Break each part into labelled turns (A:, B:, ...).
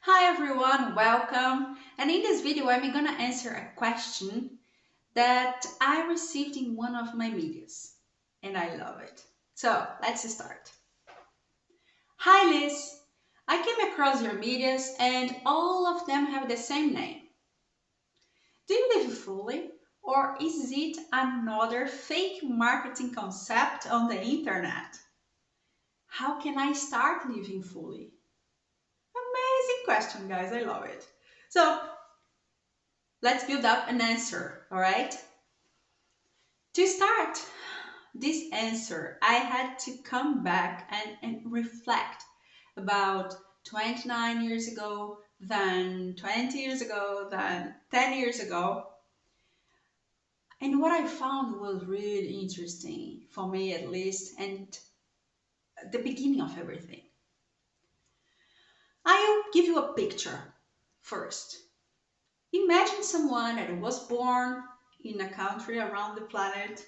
A: Hi everyone, welcome. And in this video, I'm gonna answer a question that I received in one of my medias, and I love it. So let's start. Hi Liz, I came across your medias and all of them have the same name. Do you live fully, or is it another fake marketing concept on the internet? How can I start living fully? Amazing question, guys. I love it. So let's build up an answer, all right? To start this answer, I had to come back and reflect about 29 years ago, then 20 years ago, then 10 years ago. And what I found was really interesting, for me at least, and the beginning of everything. I'll give you a picture first. Imagine someone that was born in a country around the planet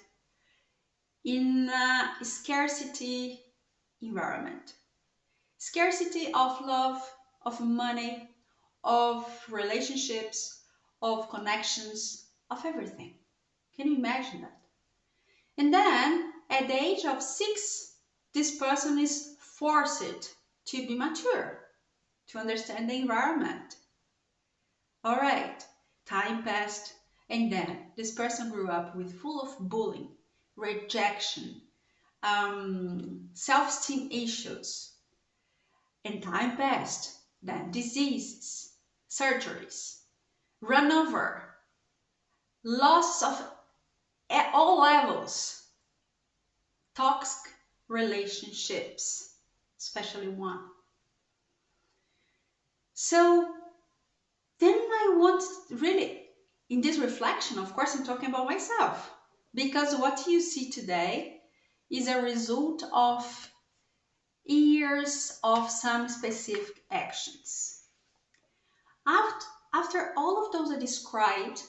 A: in a scarcity environment. Scarcity of love, of money, of relationships, of connections, of everything. Can you imagine that? And then at the age of 6, this person is forced to be mature, to understand the environment. All right, time passed, and then this person grew up with full of bullying, rejection, self-esteem issues, and time passed. Then diseases, surgeries, run over, loss of at all levels, toxic relationships, especially one. So then I want really, in this reflection, of course, I'm talking about myself, because what you see today is a result of years of some specific actions. After all of those I described,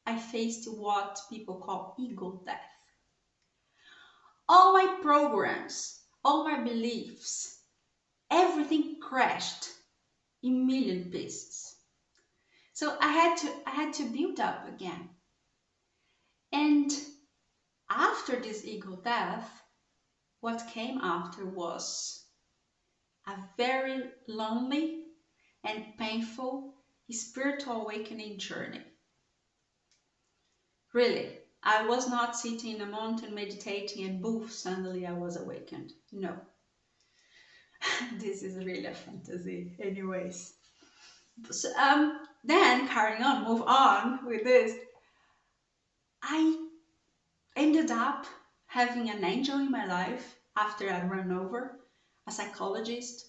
A: I faced what people call ego death. All my programs, all my beliefs, everything crashed in million pieces. So I had to build up again. And after this ego death, what came after was a very lonely and painful spiritual awakening journey. Really, I was not sitting in a mountain meditating and boof, suddenly I was awakened. No. This is really a fantasy anyways. So, then carrying on, move on with this. I ended up having an angel in my life after I ran over, a psychologist,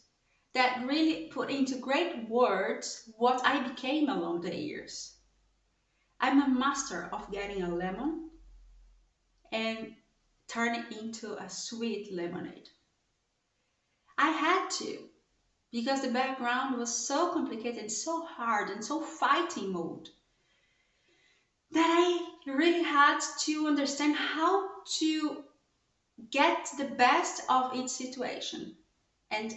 A: that really put into great words what I became along the years. I'm a master of getting a lemon and turn it into a sweet lemonade. I had to, because the background was so complicated, so hard, and so fighting mode that I really had to understand how to get the best of each situation. And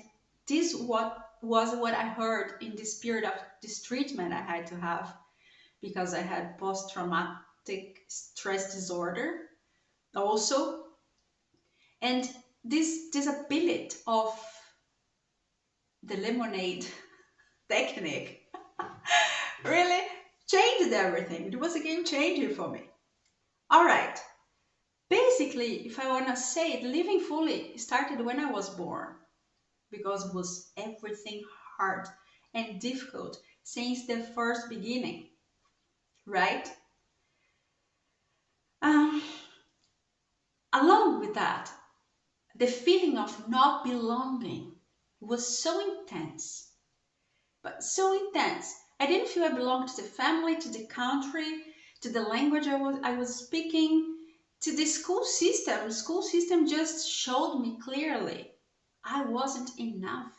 A: this was what I heard in this period of this treatment I had to have, because I had post-traumatic stress disorder also. And this disability of the lemonade technique really changed everything. It was a game changer for me. All right. Basically, if I want to say it, living fully started when I was born, because it was everything hard and difficult since the first beginning, right? Um, Along with that, the feeling of not belonging was so intense, but so intense. I didn't feel I belonged to the family, to the country, to the language I was speaking, to the school system. The school system just showed me clearly I wasn't enough.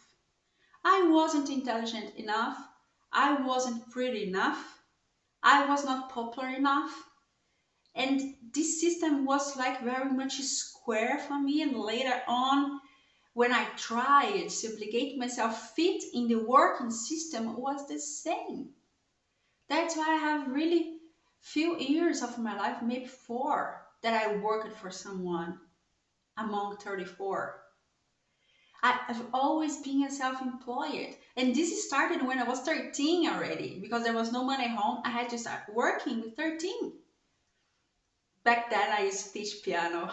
A: I wasn't intelligent enough. I wasn't pretty enough. I was not popular enough. And this system was like very much square for me. And later on, when I tried to obligate myself fit in the working system was the same. That's why I have really few years of my life, maybe 4, that I worked for someone among 34. I've always been a self-employed. And this started when I was 13 already, because there was no money at home. I had to start working with 13. Back then I used to teach piano.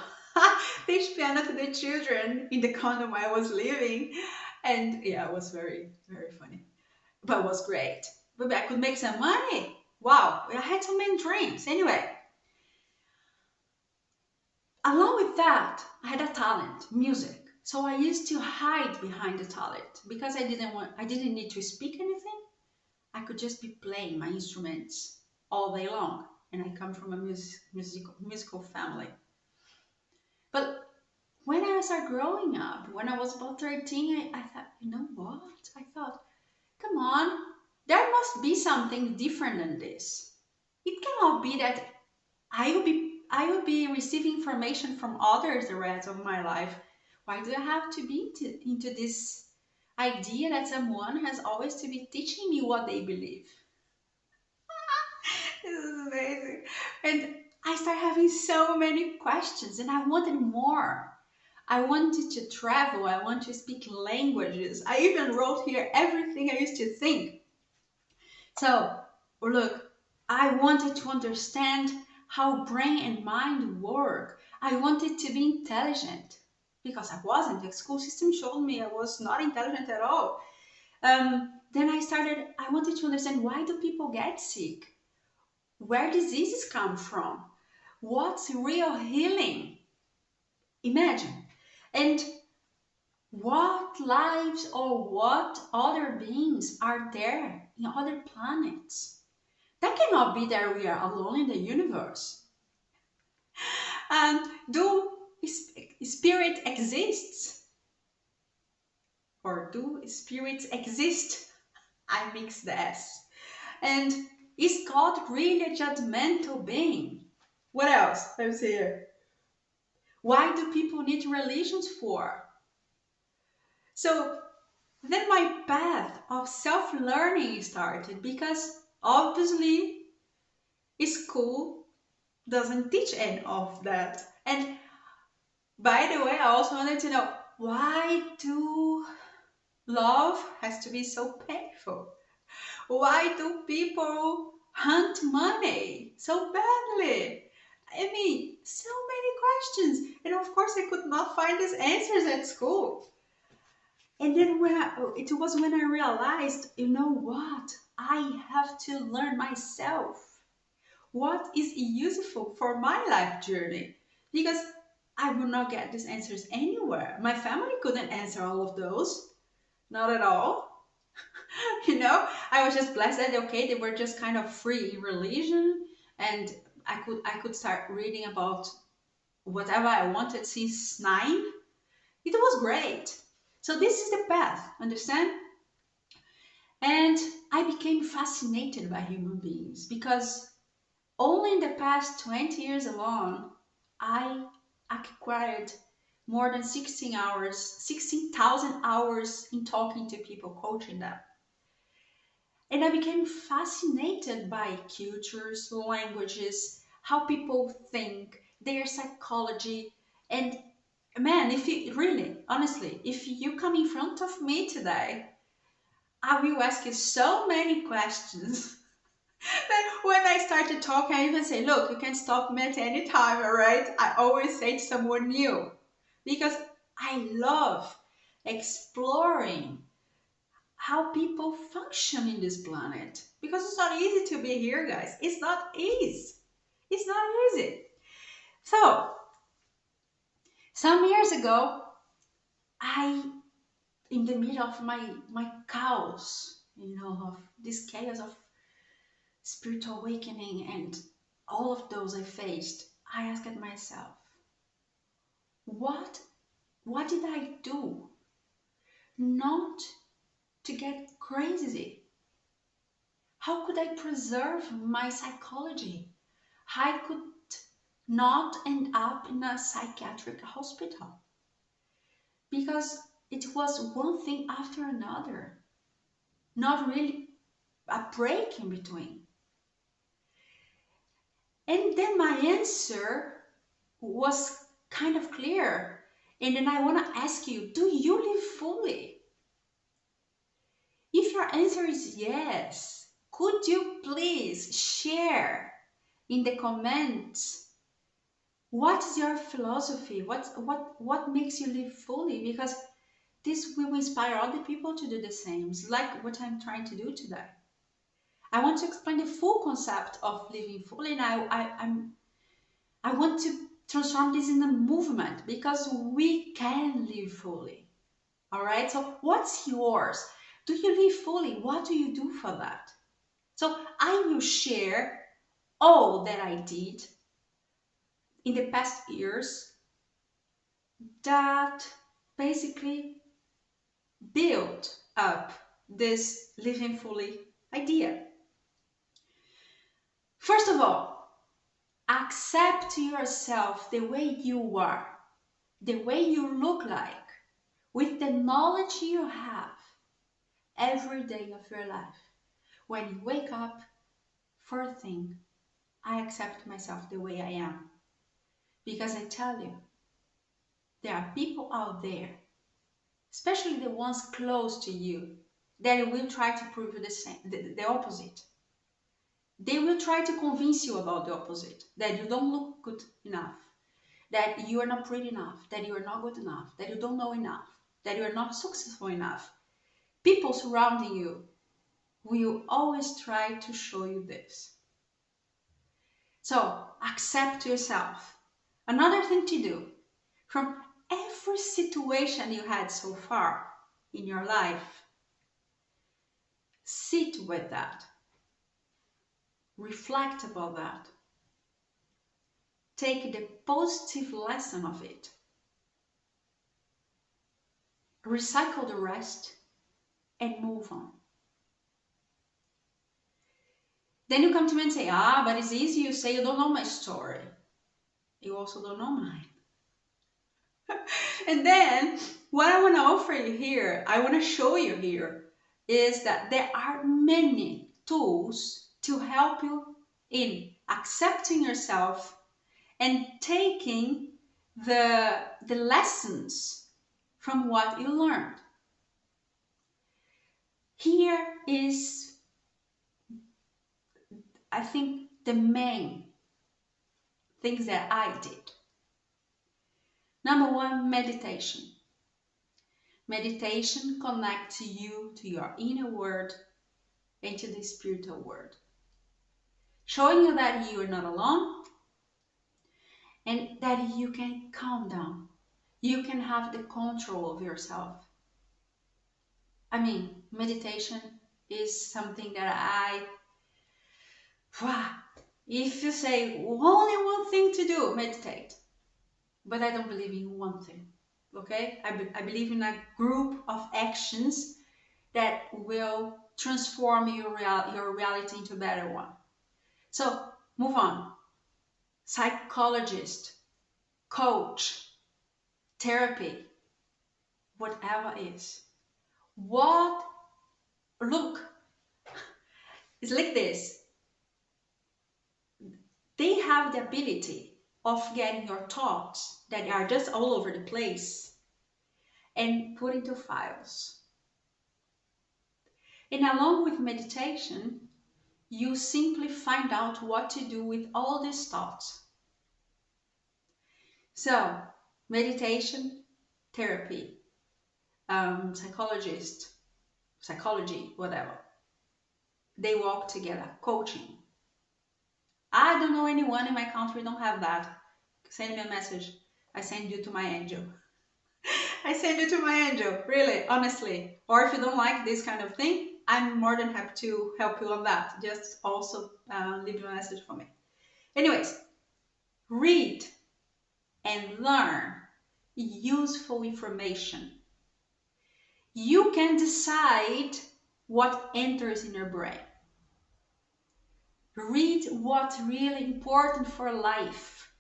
A: Teach piano to the children in the condo I was living. And yeah, it was very, very funny. But it was great. But I could make some money. Wow, I had so many dreams. Anyway, along with that, I had a talent, music. So I used to hide behind the talent because I didn't need to speak anything. I could just be playing my instruments all day long. And I come from a musical family. But when I started growing up, when I was about 13, I thought, you know what? I thought, come on, there must be something different than this. It cannot be that I will be receiving information from others the rest of my life. Why do I have to be into this idea that someone has always to be teaching me what they believe? This is amazing. And I started having so many questions and I wanted more. I wanted to travel. I want to speak languages. I even wrote here everything I used to think. So, look, I wanted to understand how brain and mind work. I wanted to be intelligent because I wasn't. The school system showed me I was not intelligent at all. Then I wanted to understand, why do people get sick? Where diseases come from? What's real healing? Imagine. And what lives or what other beings are there in other planets? That cannot be that we are alone in the universe. And do spirit exists? Or do spirits exist? I mix the S. And is God really a judgmental being? What else? Let's see here. Why do people need religions for? So then my path of self-learning started, because obviously school doesn't teach any of that. And by the way, I also wanted to know, why do love has to be so painful? Why do people hunt money so badly? I mean, so many questions. And of course, I could not find these answers at school. And then it was when I realized, you know what? I have to learn myself. What is useful for my life journey? Because I will not get these answers anywhere. My family couldn't answer all of those. Not at all. I was just blessed that okay, they were just kind of free in religion, and I could start reading about whatever I wanted since 9. It was great. So this is the path, understand? And I became fascinated by human beings because only in the past 20 years alone, I acquired more than 16,000 hours in talking to people, coaching them. And I became fascinated by cultures, languages, how people think, their psychology. And man, if you really, honestly, if you come in front of me today, I will ask you so many questions. That when I start to talk, I even say, look, you can stop me at any time, all right? I always say to someone new, because I love exploring how people function in this planet. Because it's not easy to be here, guys. It's not easy. It's not easy. So, some years ago, in the middle of my chaos, of this chaos of spiritual awakening and all of those I faced, I asked myself, what did I do not to get crazy? How could I preserve my psychology? I could not end up in a psychiatric hospital. Because it was one thing after another, not really a break in between. And then my answer was kind of clear. And then I want to ask you, do you live fully? If your answer is yes, could you please share in the comments what is your philosophy? What makes you live fully? Because this will inspire other people to do the same. It's like what I'm trying to do today. I want to explain the full concept of living fully, and I want to transform this in a movement because we can live fully. All right. So what's yours? Do you live fully? What do you do for that? So I will share all that I did in the past years that basically build up this living fully idea. First of all, accept yourself the way you are, the way you look like, with the knowledge you have every day of your life. When you wake up, first thing, I accept myself the way I am. Because I tell you, there are people out there, especially the ones close to you, that will try to prove you the opposite. They will try to convince you about the opposite, that you don't look good enough, that you are not pretty enough, that you are not good enough, that you don't know enough, that you are not successful enough. People surrounding you will always try to show you this. So accept yourself. Another thing to do, from every situation you had so far in your life, sit with that. Reflect about that. Take the positive lesson of it. Recycle the rest and move on. Then you come to me and say, but it's easy. You say you don't know my story. You also don't know mine. And then what I want to offer you here, I want to show you here, is that there are many tools to help you in accepting yourself and taking the lessons from what you learned. Here is, I think, the main things that I did. Number one, meditation. Meditation connects you to your inner world and to the spiritual world, showing you that you are not alone and that you can calm down. You can have the control of yourself. I mean, meditation is something that if you say only one thing to do, meditate. But I don't believe in one thing, okay? I believe in a group of actions that will transform your reality into a better one. So, move on. Psychologist, coach, therapy, whatever is. Look, it's like this. They have the ability of getting your thoughts that are just all over the place and put into files. And along with meditation, you simply find out what to do with all these thoughts. So, meditation, therapy, psychology, whatever. They walk together, coaching. I don't know anyone in my country don't have that. Send me a message. I send you to my angel. I send you to my angel, really, honestly. Or if you don't like this kind of thing, I'm more than happy to help you on that. Just also leave a message for me. Anyways, read and learn useful information. You can decide what enters in your brain. Read what's really important for life.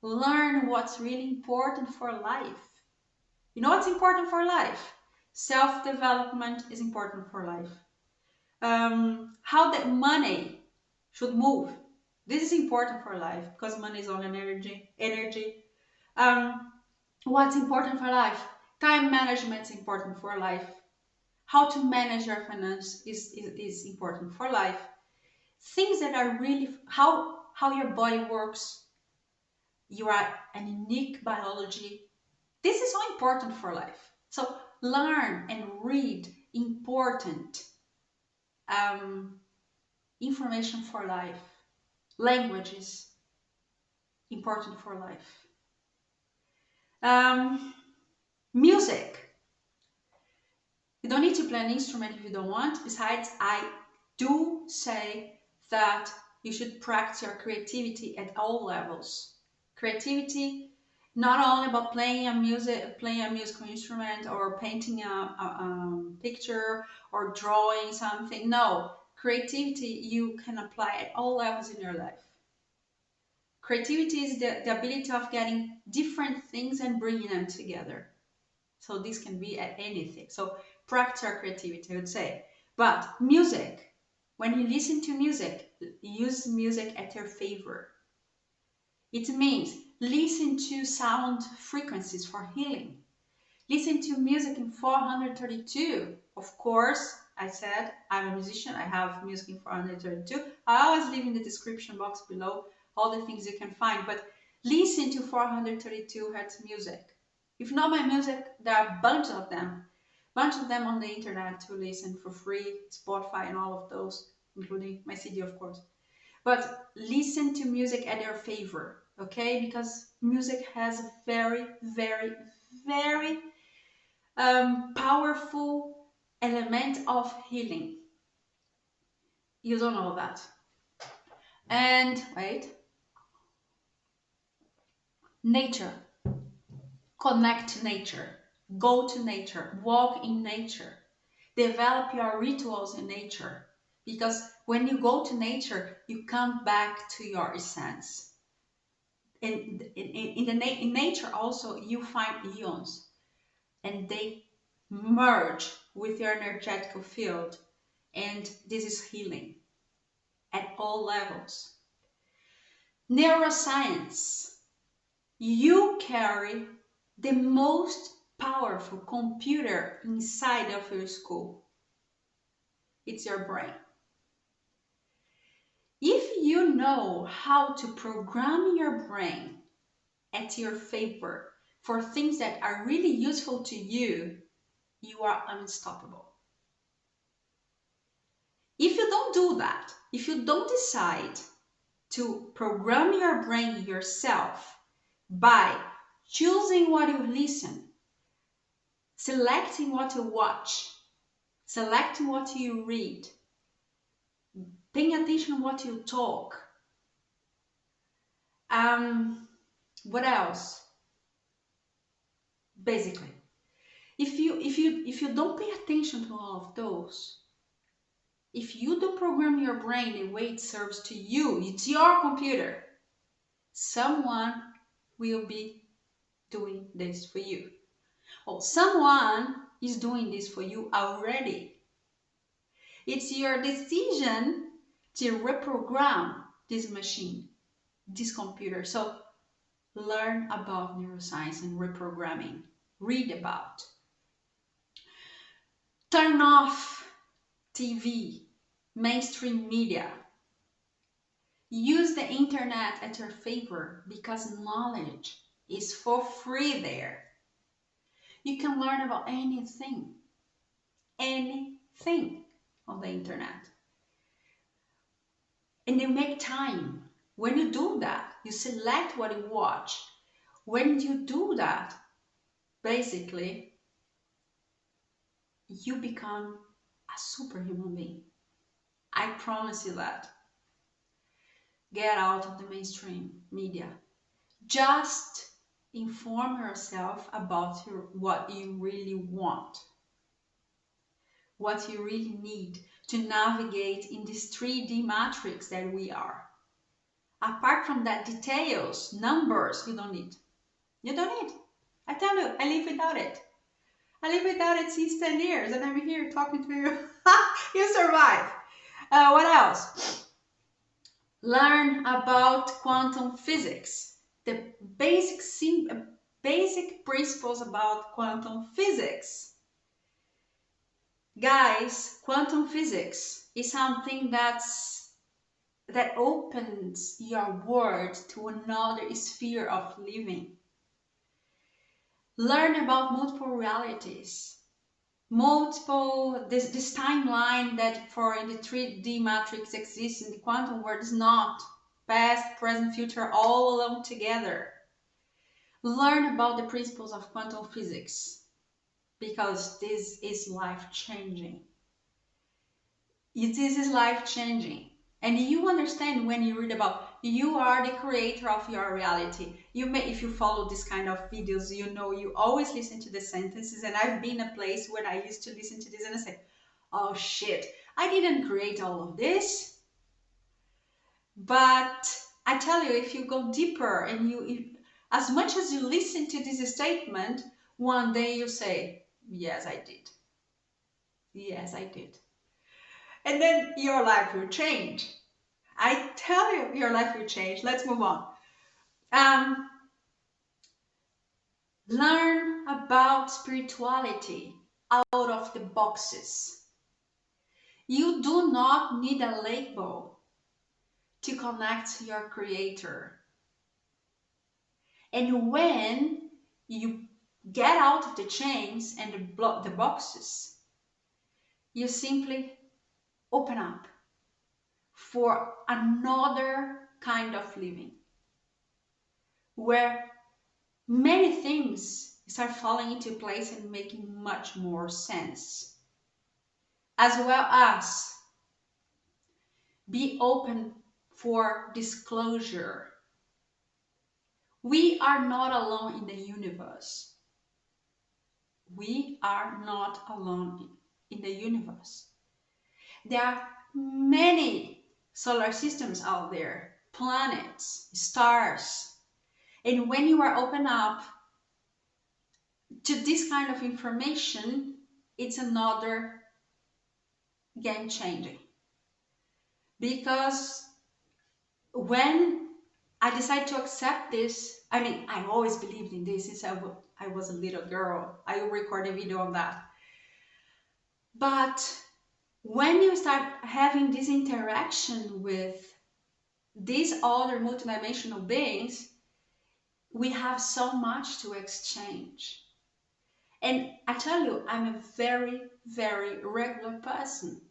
A: Learn what's really important for life. You know what's important for life? Self-development is important for life. How that money should move. This is important for life because money is all energy. Um, what's important for life? Time management is important for life. How to manage your finance is important for life. Things that are really, how your body works. You are a unique biology. This is so important for life. So learn and read important information for life. Languages, important for life. Music. You don't need to play an instrument if you don't want. Besides, I do say that you should practice your creativity at all levels. Creativity, not only about playing a musical instrument or painting a picture or drawing something. No, creativity you can apply at all levels in your life. Creativity is the ability of getting different things and bringing them together. So this can be at anything. So practice your creativity, I would say. But music, when you listen to music, use music at your favor. It means listen to sound frequencies for healing. Listen to music in 432. Of course, I said I'm a musician. I have music in 432. I always leave in the description box below all the things you can find. But listen to 432 hertz music. If not my music, there are a bunch of them on the internet to listen for free, Spotify and all of those, including my CD, of course. But listen to music at your favor, okay? Because music has a very, very, very powerful element of healing. You don't know that. And wait, nature. Connect to nature. Go to nature. Walk in nature. Develop your rituals in nature. Because when you go to nature, you come back to your essence. In nature also, you find ions. And they merge with your energetical field. And this is healing at all levels. Neuroscience. You carry the most powerful computer inside of your skull. It's your brain. If you know how to program your brain at your favor for things that are really useful to you, you are unstoppable. If you don't do that, if you don't decide to program your brain yourself by choosing what you listen, selecting what you watch, selecting what you read, paying attention to what you talk. What else? Basically, if you don't pay attention to all of those, if you don't program your brain the way it serves to you, it's your computer, someone will be doing this for you. Or someone is doing this for you already. It's your decision to reprogram this machine, this computer. So learn about neuroscience and reprogramming. Read about. Turn off TV, mainstream media. Use the internet at your favor because knowledge is for free there. You can learn about anything on the internet. And you make time. When you do that, you select what you watch. When you do that, basically, you become a superhuman being. I promise you that. Get out of the mainstream media. Just inform yourself about what you really want. What you really need to navigate in this 3D matrix that we are. Apart from that, details, numbers, you don't need. You don't need. I tell you, I live without it. I live without it since 10 years, and I'm here talking to you. You survive. What else? Learn about quantum physics. The basic principles about quantum physics. Guys, quantum physics is something that opens your world to another sphere of living. Learn about multiple realities. This timeline that for in the 3D matrix exists in the quantum world is not past, present, future, all alone together. Learn about the principles of quantum physics, because this is life-changing. This is life-changing. And you understand when you read about you are the creator of your reality. You may, if you follow this kind of videos, you know you always listen to the sentences. And I've been a place where I used to listen to this and I say, oh shit, I didn't create all of this. But I tell you, if you go deeper and as much as you listen to this statement, one day you say, yes, I did. Yes, I did. And then your life will change. I tell you, your life will change. Let's move on. Learn about spirituality out of the boxes. You do not need a label to connect to your creator. And when you get out of the chains and the boxes, you simply open up for another kind of living where many things start falling into place and making much more sense. As well as be open for disclosure. We are not alone in the universe. We are not alone in the universe. There are many solar systems out there, planets, stars. And when you are open up to this kind of information, it's another game changing. Because when I decided to accept this, I mean, I always believed in this since I was a little girl. I will record a video on that. But when you start having this interaction with these other multidimensional beings, we have so much to exchange. And I tell you, I'm a very, very regular person.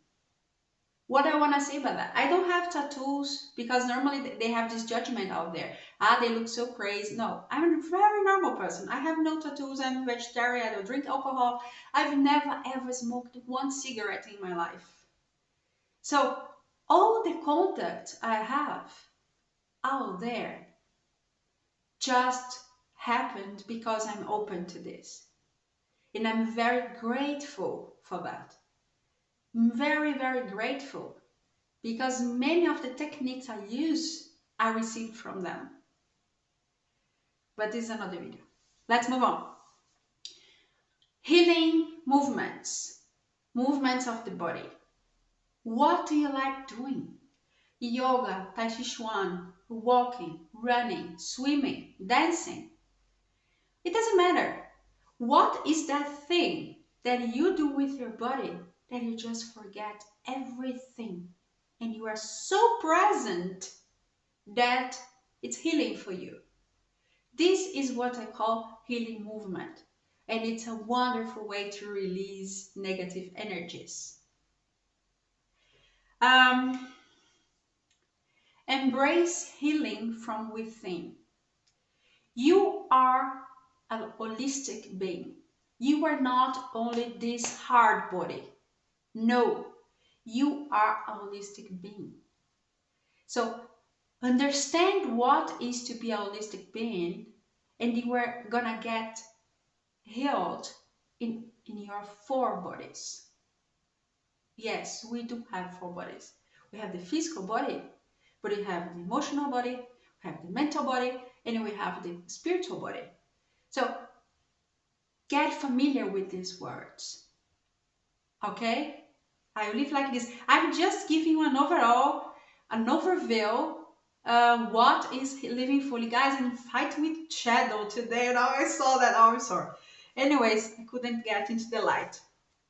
A: What I want to say about that, I don't have tattoos because normally they have this judgment out there. They look so crazy. No, I'm a very normal person. I have no tattoos. I'm vegetarian. I don't drink alcohol. I've never ever smoked one cigarette in my life. So all the contact I have out there just happened because I'm open to this. And I'm very grateful for that. I'm very, very grateful because many of the techniques I use, I received from them. But this is another video. Let's move on. Healing movements. Movements of the body. What do you like doing? Yoga, Tai Chi Chuan, walking, running, swimming, dancing. It doesn't matter. What is that thing that you do with your body that you just forget everything and you are so present that it's healing for you? This is what I call healing movement, and it's a wonderful way to release negative energies. Embrace healing from within. You are a holistic being. You are not only this hard body. No, you are a holistic being. So understand what is to be a holistic being, and you are gonna get healed in your 4 bodies. Yes, we do have 4 bodies. We have the physical body, but we have the emotional body, we have the mental body, and we have the spiritual body. So get familiar with these words. Okay? I live like this. I'm just giving you an overview. What is living fully, guys? I'm fighting with shadow today. Now I saw that. Oh, I'm sorry. Anyways, I couldn't get into the light.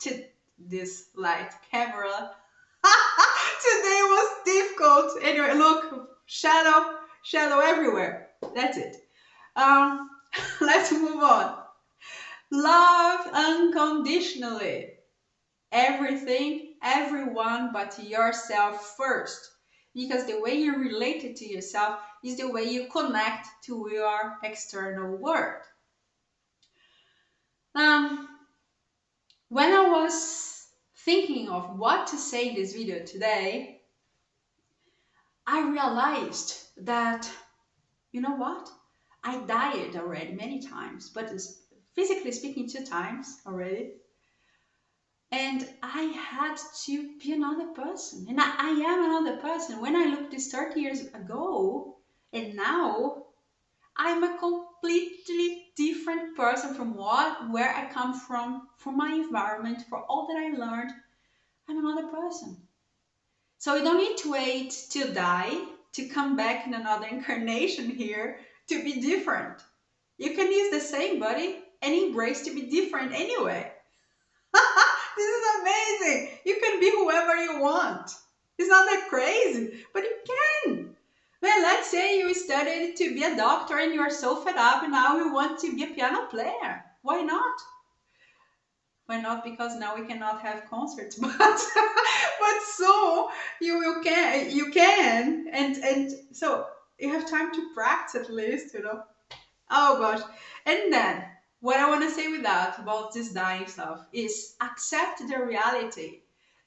A: To this light camera. Today was difficult. Anyway, look, shadow everywhere. That's it. Let's move on. Love unconditionally. Everything, everyone but yourself first. Because the way you relate to yourself is the way you connect to your external world. When I was thinking of what to say in this video today, I realized that, you know what? I died already many times, but physically speaking 2 times already. And I had to be another person. And I am another person. When I looked this 30 years ago, and now, I'm a completely different person from where I come from my environment, for all that I learned. I'm another person. So you don't need to wait to die to come back in another incarnation here to be different. You can use the same body and embrace to be different anyway. This is amazing. You can be whoever you want. It's not that crazy, but you can. Well, let's say you studied to be a doctor and you are so fed up and now you want to be a piano player. Why not? Why not? Because now we cannot have concerts, but so you can, and so you have time to practice at least, you know. Oh gosh. And then what I want to say with that about this dying stuff is accept the reality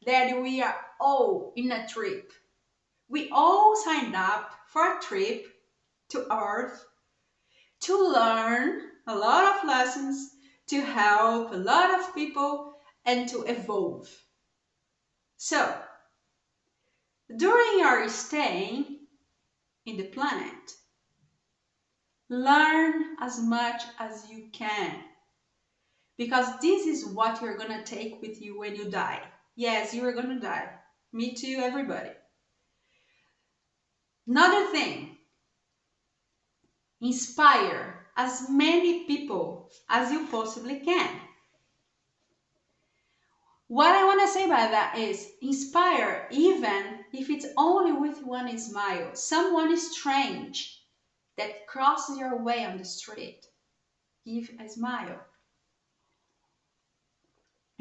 A: that we are all in a trip. We all signed up for a trip to Earth to learn a lot of lessons, to help a lot of people, and to evolve. So, during your stay in the planet, learn as much as you can. Because this is what you're going to take with you when you die. Yes, you are going to die. Me too, everybody. Another thing, inspire as many people as you possibly can. What I want to say by that is inspire even if it's only with one smile. Someone strange that crosses your way on the street. Give a smile.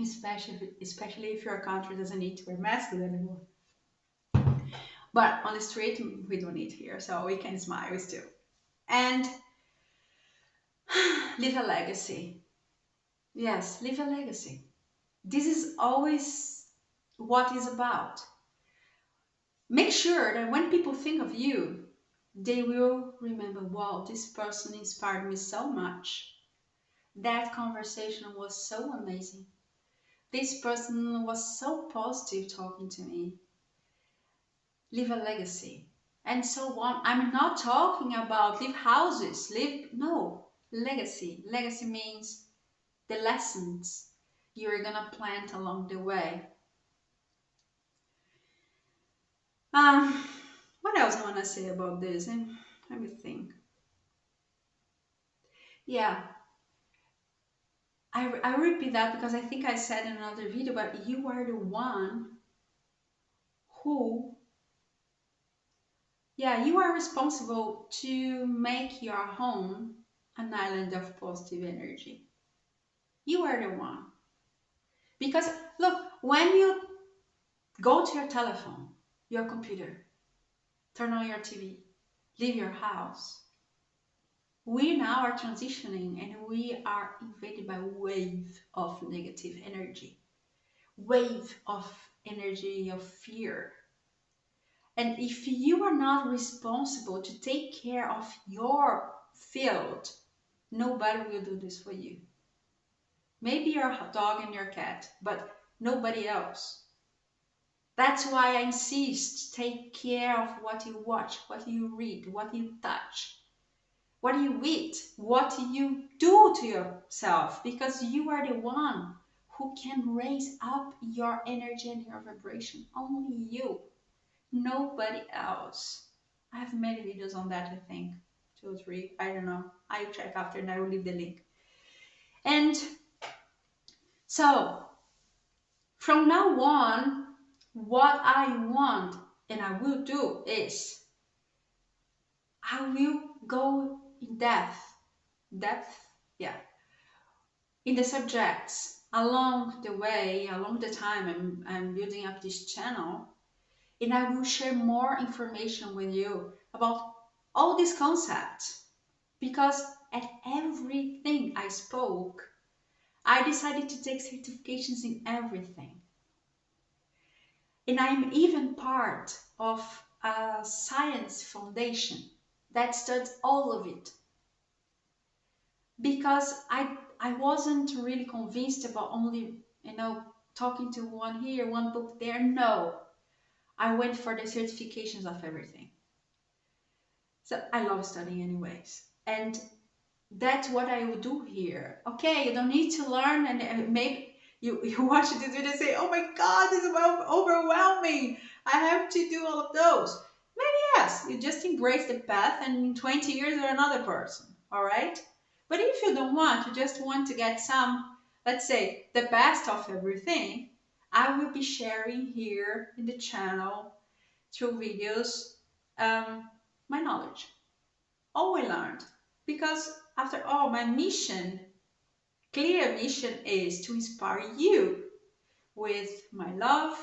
A: Especially if your country doesn't need to wear masks anymore. But on the street, we don't need here, so we can smile still. And leave a legacy. Yes, leave a legacy. This is always what it's about. Make sure that when people think of you, they will remember, wow, this person inspired me so much. That conversation was so amazing. This person was so positive talking to me. Leave a legacy. And so on. I'm not talking about leave houses, no, legacy. Legacy means the lessons you're gonna plant along the way. What else I want to say about this? Let me think. Yeah, I repeat that because I think I said in another video, but you are the one who, yeah, you are responsible to make your home an island of positive energy. You are the one. Because look, when you go to your telephone, your computer, turn on your TV, leave your house, we now are transitioning and we are invaded by a wave of negative energy, wave of energy of fear. And if you are not responsible to take care of your field, nobody will do this for you. Maybe your dog and your cat, but nobody else. That's why I insist, take care of what you watch, what you read, what you touch. what you eat, what you do to yourself, because you are the one who can raise up your energy and your vibration. Only you, nobody else. I have many videos on that, I think. 2 or 3, I don't know. I'll check after and I will leave the link. And so, from now on, what I want and I will do is, I will go in depth, yeah, in the subjects along the way, along the time I'm building up this channel, and I will share more information with you about all these concepts, because at everything I spoke, I decided to take certifications in everything. And I'm even part of a science foundation that studies all of it, because I wasn't really convinced about only, talking to one here, one book there. No, I went for the certifications of everything. So I love studying anyways. And that's what I will do here. Okay, you don't need to learn, and maybe you watch this video and say, oh my God, this is overwhelming. I have to do all of those. Maybe yes, you just embrace the path and in 20 years you're another person, all right? But if you don't want, you just want to get some, let's say, the best of everything, I will be sharing here in the channel through videos, my knowledge, all we learned. Because after all, my clear mission is to inspire you with my love,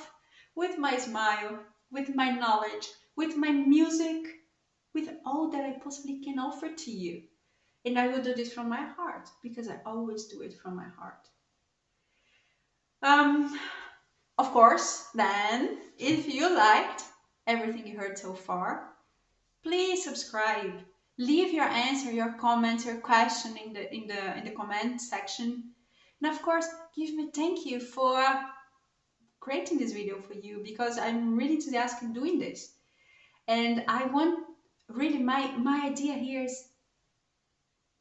A: with my smile, with my knowledge, with my music, with all that I possibly can offer to you. And I will do this from my heart, because I always do it from my heart. Of course, then, if you liked everything you heard so far, please subscribe. Leave your answer, your comment, your question in the comment section. And of course, give me thank you for creating this video for you, because I'm really enthusiastic in doing this. And I want, really, my idea here is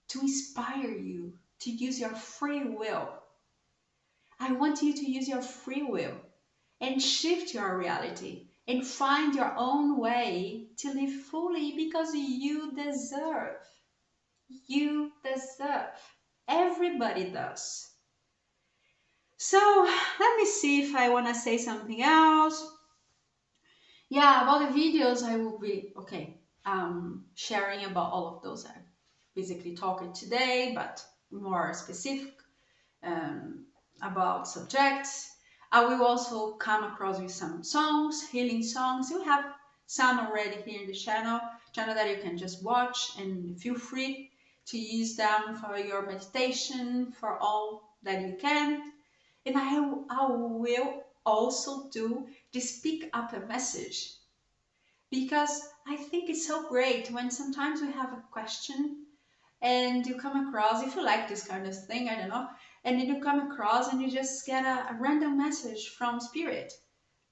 A: to inspire you to use your free will. I want you to use your free will and shift your reality and find your own way to live fully, because you deserve. You deserve. Everybody does. So let me see if I want to say something else. Yeah, about the videos, I will be sharing about all of those. I basically talked today, but more specific about subjects. I will also come across with some songs, healing songs. You have some already here in the channel that you can just watch, and feel free to use them for your meditation, for all that you can. And I will also do the speak up a message, because I think it's so great when sometimes we have a question and you come across, if you like this kind of thing, I don't know, and then you come across and you just get a random message from spirit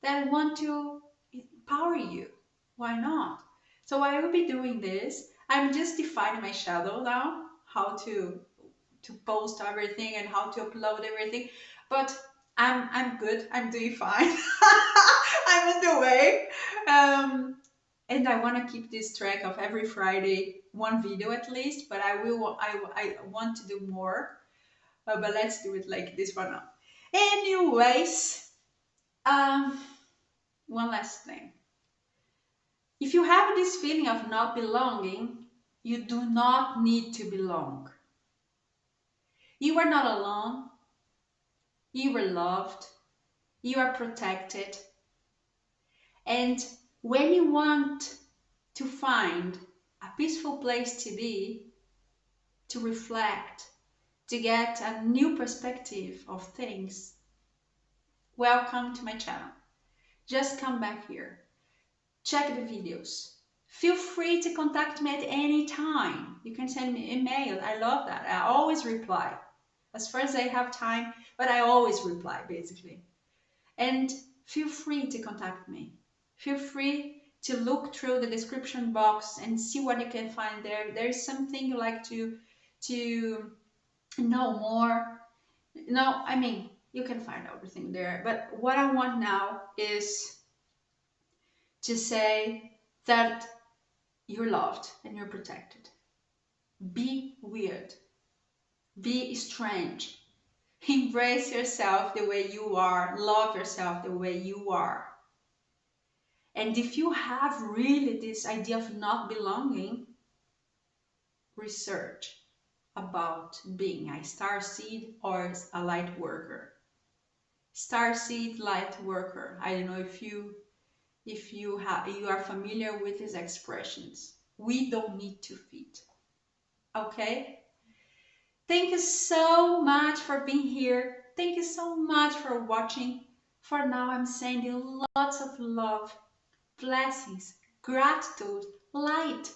A: that want to empower you. Why not? So I will be doing this. I'm just defining my shadow now, how to post everything and how to upload everything, but I'm good. I'm doing fine. I'm on the way. And I want to keep this track of every Friday one video at least, but I want to do more, but let's do it like this for now. Anyways, one last thing. If you have this feeling of not belonging, you do not need to belong. You are not alone. You are loved. You are protected. And when you want to find a peaceful place to be, to reflect, to get a new perspective of things, welcome to my channel. Just come back here. Check the videos. Feel free to contact me at any time. You can send me email. I love that. I always reply. As far as I have time, but I always reply, basically. And feel free to contact me. Feel free to look through the description box and see what you can find there. There's something you like to know more. No, I mean, you can find everything there. But what I want now is to say that you're loved and you're protected. Be weird. Be strange. Embrace yourself the way you are. Love yourself the way you are. And if you have really this idea of not belonging, research about being a starseed or a light worker. Starseed, light worker. I don't know if you are familiar with these expressions. We don't need to fit. Okay? Thank you so much for being here. Thank you so much for watching. For now, I'm sending lots of love, blessings, gratitude, light,